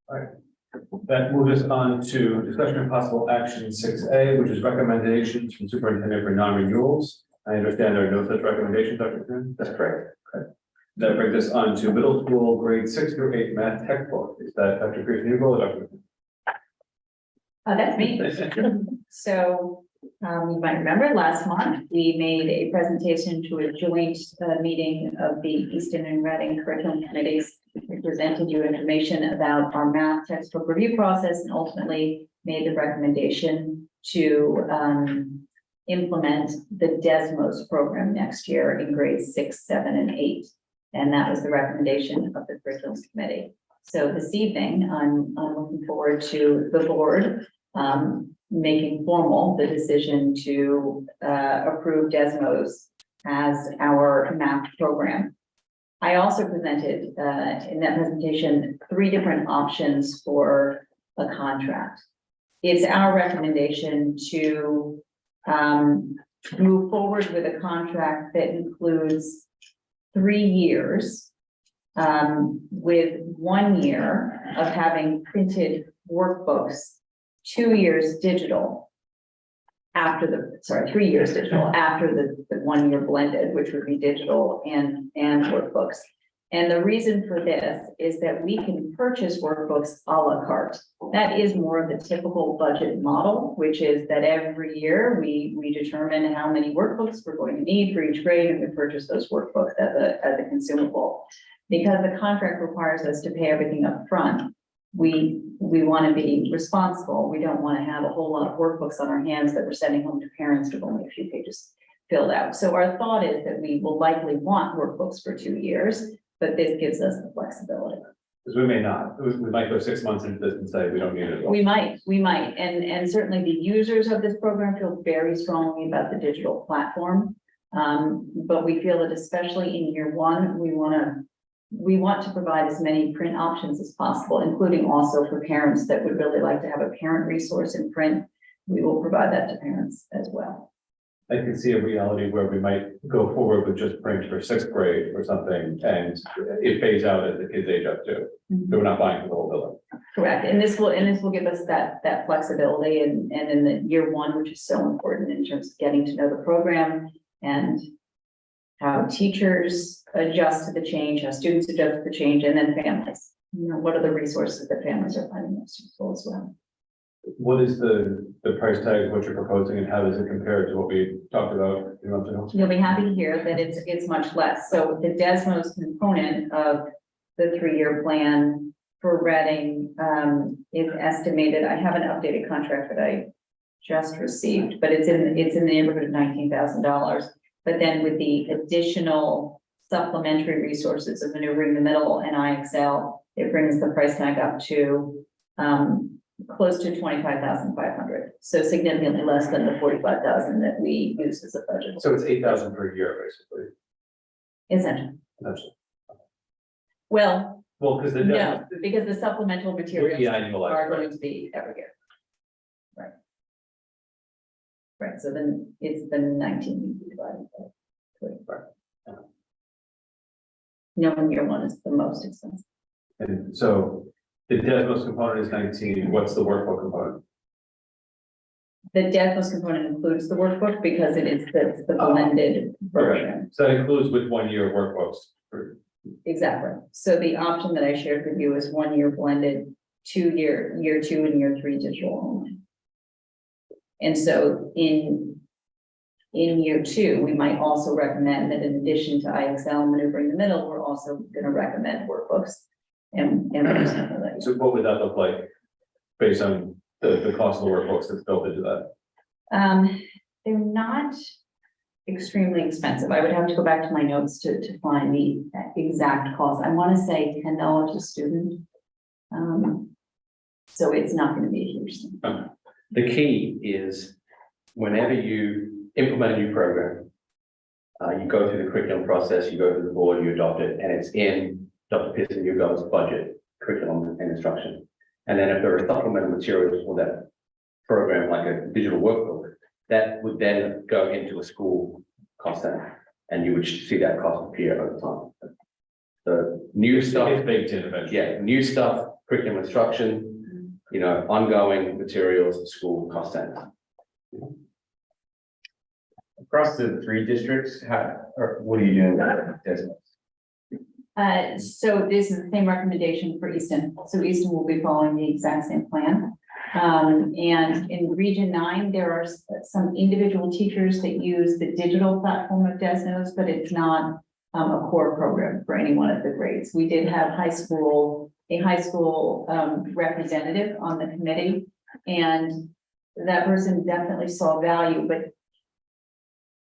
All right. That moves us on to discussion and possible action 6A, which is recommendations from superintendent for non-renewals. I understand there are no such recommendations, Dr. Kuhn? That's correct. Okay. That brings us on to middle school grade 6 through 8 math textbook. Is that Dr. Christian or Dr. Kuhn? That's me. So you might remember last month, we made a presentation to a joint meeting of the Easton and Reading curriculum committees. We presented you information about our math textbook review process and ultimately made the recommendation to implement the Desmos program next year in grades 6, 7, and 8. And that was the recommendation of the curriculum committee. So this evening, I'm looking forward to the board making formal the decision to approve Desmos as our math program. I also presented in that presentation 3 different options for a contract. It's our recommendation to move forward with a contract that includes 3 years with 1 year of having printed workbooks, 2 years digital after 3 years digital after the 1 year blended, which would be digital and workbooks. And the reason for this is that we can purchase workbooks a la carte. That is more of the typical budget model, which is that every year we determine how many workbooks we're going to need for each grade, and we purchase those workbooks as a consumable. Because the contract requires us to pay everything up front, we we want to be responsible. We don't want to have a whole lot of workbooks on our hands that we're sending home to parents with only a few pages filled out. So our thought is that we will likely want workbooks for 2 years, but this gives us the flexibility. Because we may not, we might go 6 months into this and say, we don't need it. We might, and certainly the users of this program feel very strongly about the digital platform. But we feel that especially in year one, we want to provide as many print options as possible, including also for parents that would really like to have a parent resource in print. We will provide that to parents as well. I can see a reality where we might go forward with just print for 6th grade or something, and it phase out as the kids age up too. So we're not buying for the whole building. Correct, and this will give us that flexibility and in the year one, which is so important in terms of getting to know the program and how teachers adjust to the change, how students adjust to the change, and then families. You know, what are the resources that families are finding most useful as well? What is the price tag of what you're proposing, and how does it compare to what we talked about a few months ago? You'll be happy to hear that it's much less. So the Desmos component of the 3-year plan for Reading is estimated. I have an updated contract that I just received, but it's in the neighborhood of $19,000. But then with the additional supplementary resources of maneuvering the middle and IXL, it brings the price tag up to close to 25,500. So significantly less than the 45,000 that we use as a budget. So it's 8,000 per year, basically. Essentially. Essentially. Well, Because the. no, because the supplemental materials Yeah, annualized, are right. going to be every year. Right. Right, so then it's the 19 divided by 25. No, in year one is the most expensive. And so the Desmos component is 19, what's the workbook component? The Desmos component includes the workbook because it's the blended version. So that includes with 1 year workbooks. Exactly. So the option that I shared with you is 1 year blended, year 2 and year 3 digital only. And so in year 2, we might also recommend that in addition to IXL maneuvering the middle, we're also going to recommend workbooks and So what would that look like based on the cost of the workbooks that's built into that? They're not extremely expensive. I would have to go back to my notes to find the exact cost. I want to say $10 a student. So it's not going to be a huge thing. The key is whenever you implement a new program, you go through the curriculum process, you go to the board, you adopt it, and it's in Dr. Pearson, your girl's budget, curriculum and instruction. And then if there are supplemental materials for that program, like a digital workbook, that would then go into a school cost center, and you would see that cost appear over time. The new stuff, It's baked in eventually. yeah, new stuff, curriculum instruction, you know, ongoing materials, school cost center. Across the 3 districts, what are you doing with Desmos? So this is the same recommendation for Easton. So Easton will be following the exact same plan. And in Region 9, there are some individual teachers that use the digital platform of Desmos, but it's not a core program for any one of the grades. We did have a high school representative on the committee, and that person definitely saw value, but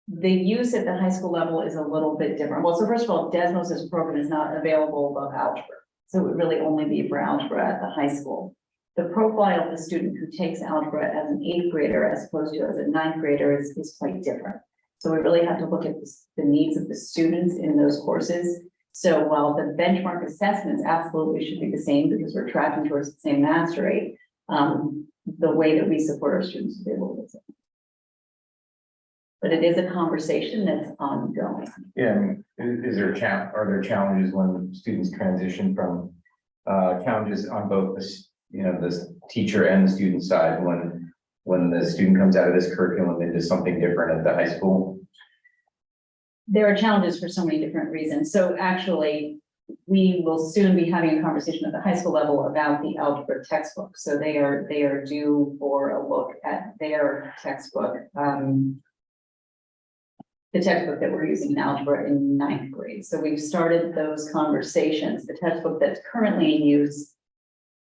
the use at the high school level is a little bit different. Well, so first of all, Desmos as a program is not available above algebra. So it would really only be for algebra at the high school. The profile of the student who takes algebra as an 8th grader as opposed to as a 9th grader is quite different. So we really have to look at the needs of the students in those courses. So while the benchmark assessments absolutely should be the same because we're tracking towards the same master rate, the way that we support our students will be a little bit different. But it is a conversation that's ongoing. Yeah, I mean, are there challenges when students transition from challenges on both the teacher and the student side when the student comes out of this curriculum into something different at the high school? There are challenges for so many different reasons. So actually, we will soon be having a conversation at the high school level about the algebra textbook. So they are due for a look at their textbook. The textbook that we're using in algebra in 9th grade. So we've started those conversations. The textbook that's currently in use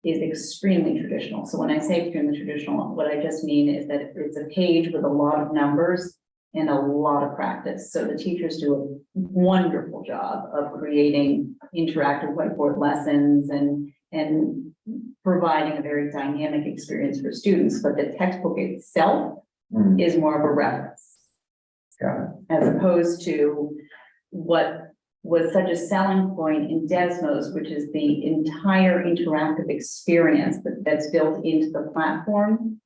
is extremely traditional. So when I say extremely traditional, what I just mean is that it's a page with a lot of numbers and a lot of practice. So the teachers do a wonderful job of creating interactive whiteboard lessons and providing a very dynamic experience for students, but the textbook itself is more of a reference. Got it. As opposed to what was such a selling point in Desmos, which is the entire interactive experience that's built into the platform,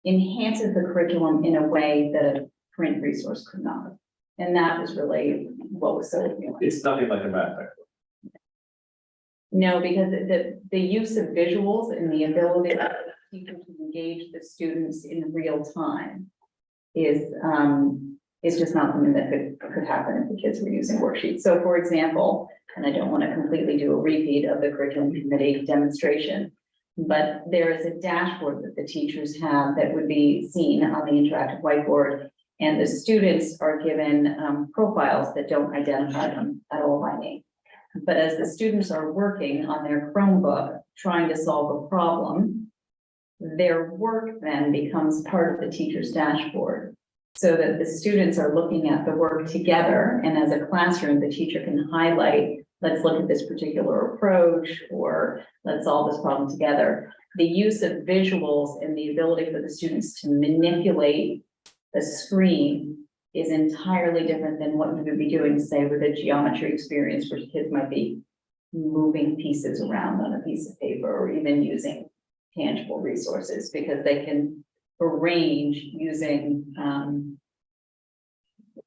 enhances the curriculum in a way that a print resource could not. And that was really what was so appealing. It's nothing like a math textbook. No, because the use of visuals and the ability of the teacher to engage the students in real time is just not something that could happen if the kids were using worksheets. So for example, and I don't want to completely do a repeat of the curriculum committee demonstration, but there is a dashboard that the teachers have that would be seen on the interactive whiteboard, and the students are given profiles that don't identify them at all by name. But as the students are working on their Chromebook, trying to solve a problem, their work then becomes part of the teacher's dashboard, so that the students are looking at the work together, and as a classroom, the teacher can highlight, let's look at this particular approach, or let's solve this problem together. The use of visuals and the ability for the students to manipulate the screen is entirely different than what you would be doing, say, with a geometry experience, where kids might be moving pieces around on a piece of paper, or even using tangible resources, because they can arrange using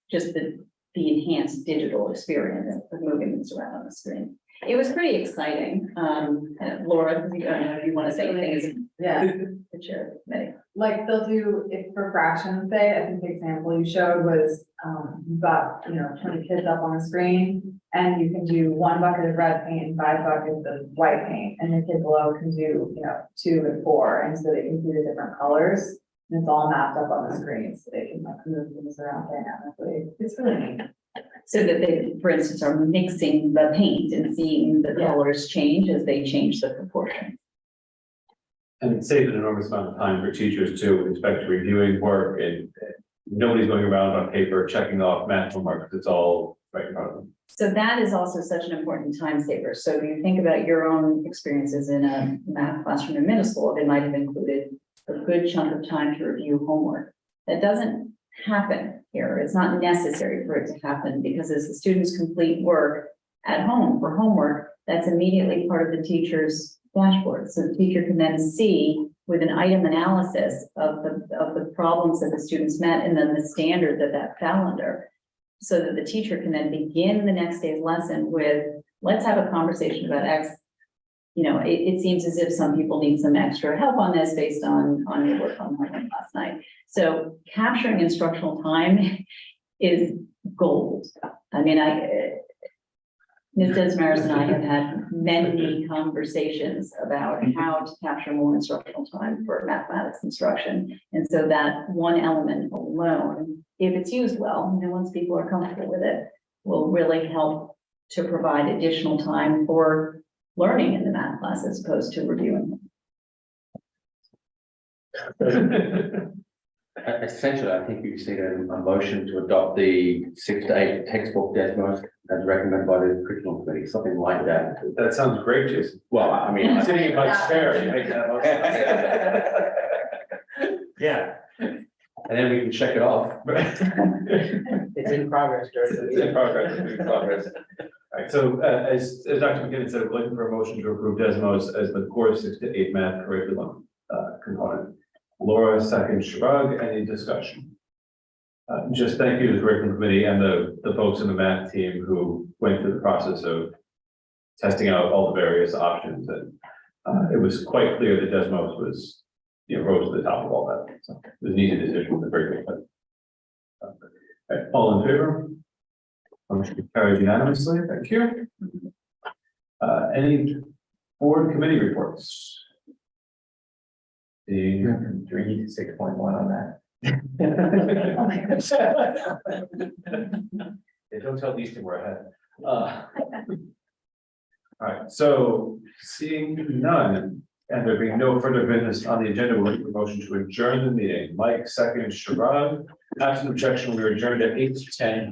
just the enhanced digital experience of moving things around on the screen. It was pretty exciting. Laura, I don't know if you want to say anything as Yeah, the chair of the committee. like they'll do, if for fractions day, I think the example you showed was, you've got, 20 kids up on the screen, and you can do 1 bucket of red paint and 5 buckets of white paint, and the kid below can do, 2 and 4, and so they can see the different colors, and it's all mapped up on the screen, so they can like move things around dynamically. It's really neat. So that they, for instance, are mixing the paint and seeing the colors change as they change the proportion. And it saves an enormous amount of time for teachers too, with respect to reviewing work, and nobody's going around on paper checking off math homework, because it's all right in front of them. So that is also such an important time saver. So if you think about your own experiences in a math classroom in middle school, they might have included a good chunk of time to review homework. That doesn't happen here. It's not necessary for it to happen, because as the students complete work at home for homework, that's immediately part of the teacher's dashboard. So the teacher can then see with an item analysis of the problems that the students met, and then the standard that fell under, so that the teacher can then begin the next day's lesson with, let's have a conversation about X. It seems as if some people need some extra help on this based on your work on homework last night. So capturing instructional time is gold. I mean, Ms. Desmarais and I have had many conversations about how to capture more instructional time for mathematics instruction. And so that one element alone, if it's used well, once people are comfortable with it, will really help to provide additional time for learning in the math class as opposed to reviewing. Essentially, I think you see a motion to adopt the 6 to 8 textbook Desmos as recommended by the curriculum committee, something like that. That sounds great, Jason. Well, I mean, Sitting in my chair, you make that motion. yeah. And then we can check it off. It's in progress, George. It's in progress, it's in progress. All right, so as Dr. McKinnon said, we're looking for a motion to approve Desmos as the core 6 to 8 math curriculum component. Laura, second. Shrug, any discussion? Just thank you to the curriculum committee and the folks in the math team who went through the process of testing out all the various options, and it was quite clear that Desmos was, rose to the top of all that. So it was an easy decision, but very good. All right, all in favor? Motion carried unanimously. Thank you. Any board committee reports? The 3 to 6.1 on that. They don't tell these two we're ahead. All right, so seeing none, and there being no further business on the agenda, we'll make a motion to adjourn the meeting. Mike, second, Sharad. Absent objection, we are adjourned at 8:10